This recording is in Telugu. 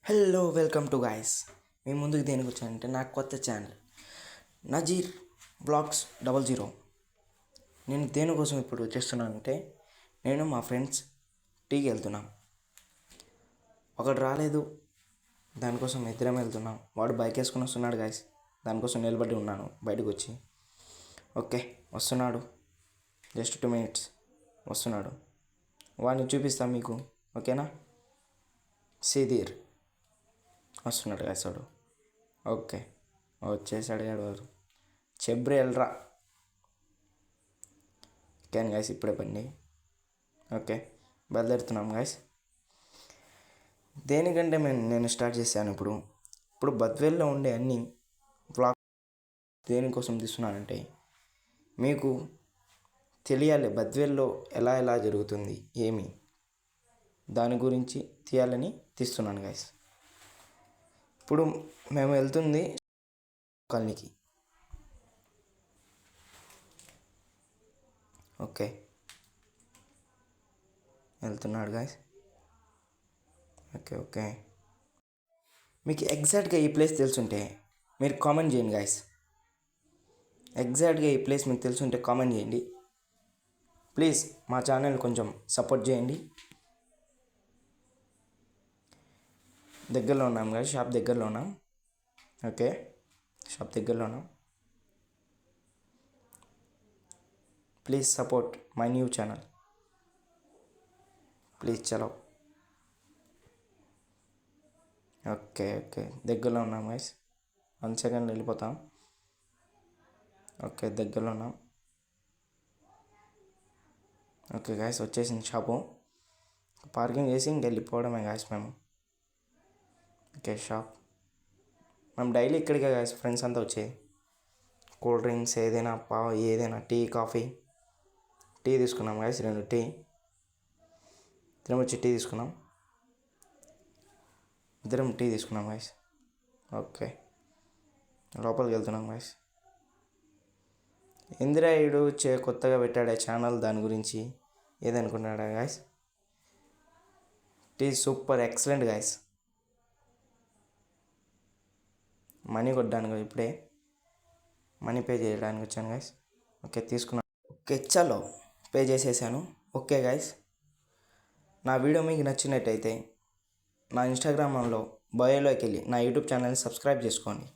Hello welcome to guys. మీ ముందుకు దేనికి వచ్చానంటే నా కొత్త ఛానల్ నజీర్ బ్లాగ్స్ 00. నేను దేనికోసం ఇప్పుడు చేస్తున్నానంటే నేను మా ఫ్రెండ్స్ టీకి వెళ్తున్నాం. ఒకడు రాలేదు, దానికోసం ఇద్దరం వెళ్తున్నాం. వాడు బైక్ వేసుకుని వస్తున్నాడు గాయస్. దానికోసం నిలబడి ఉన్నాను బయటకు వచ్చి. ఓకే, వస్తున్నాడు, జస్ట్ 2 minutes వస్తున్నాడు. వాడిని చూపిస్తాం మీకు, ఓకేనా? సిదీర్ వస్తున్నాడు గాయస్ వాడు. ఓకే, వచ్చేసాడు వాడు. చెబ్రి ఎల్రా క్యాన్ గాయస్, ఇప్పుడే బండి. ఓకే, బయలుదేరుతున్నాం గాయస్. దేనికంటే నేను స్టార్ట్ చేశాను ఇప్పుడు బద్వేల్లో ఉండే అన్ని వ్లాగ్ దేనికోసం తీస్తున్నానంటే మీకు తెలియాలి బద్వేల్లో ఎలా జరుగుతుంది ఏమి, దాని గురించి తీయాలని తీస్తున్నాను గాయస్. ఇప్పుడు మేము వెళ్తుంది కాలనీకి. ఓకే, వెళ్తున్నాడు గాయస్. ఓకే, మీకు ఎగ్జాక్ట్గా ఈ ప్లేస్ తెలుసుంటే మీరు కామెంట్ చేయండి గాయస్. ఎగ్జాక్ట్గా ఈ ప్లేస్ మీకు తెలుసుంటే కామెంట్ చేయండి ప్లీజ్. మా ఛానల్ కొంచెం సపోర్ట్ చేయండి. దగ్గరలో ఉన్నాం గాయస్, షాప్ దగ్గరలో ఉన్నాం. ఓకే, షాప్ దగ్గరలో ఉన్నాం. Please support my new channel please. చలో, ఓకే దగ్గరలో ఉన్నాం గైస్. 1 second వెళ్ళిపోతాం. ఓకే, దగ్గరలో ఉన్నాం. ఓకే గాయస్, వచ్చేసింది షాపు. పార్కింగ్ చేసి ఇంకెళ్ళిపోవడమే గాయస్ మేము. ఓకే, షాప్ మేము డైలీ ఇక్కడికే గాయస్ ఫ్రెండ్స్ అంతా వచ్చేది. కూల్ డ్రింక్స్ ఏదైనా టీ, కాఫీ. టీ తీసుకున్నాం గాయస్, 2 టీ. ఇద్దరం వచ్చి టీ తీసుకున్నాం. ఇద్దరం టీ తీసుకున్నాం గాయస్. ఓకే, లోపలికి వెళ్తున్నాం గాయస్. ఇందిరాయుడు కొత్తగా పెట్టాడే ఛానల్, దాని గురించి ఏదనుకున్నాడా గాయస్? టీ సూపర్ ఎక్సలెంట్ గాయస్. మనీ కొట్టడానికి ఇప్పుడే మనీ పే చేయడానికి వచ్చాను గాయస్. ఓకే, తీసుకున్నాను. ఓకే, చలో పే చేసేసాను. ఓకే గాయస్, నా వీడియో మీకు నచ్చినట్టయితే నా ఇన్స్టాగ్రామ్లో బయోలోకి వెళ్ళి నా యూట్యూబ్ ఛానల్ని సబ్స్క్రైబ్ చేసుకోండి.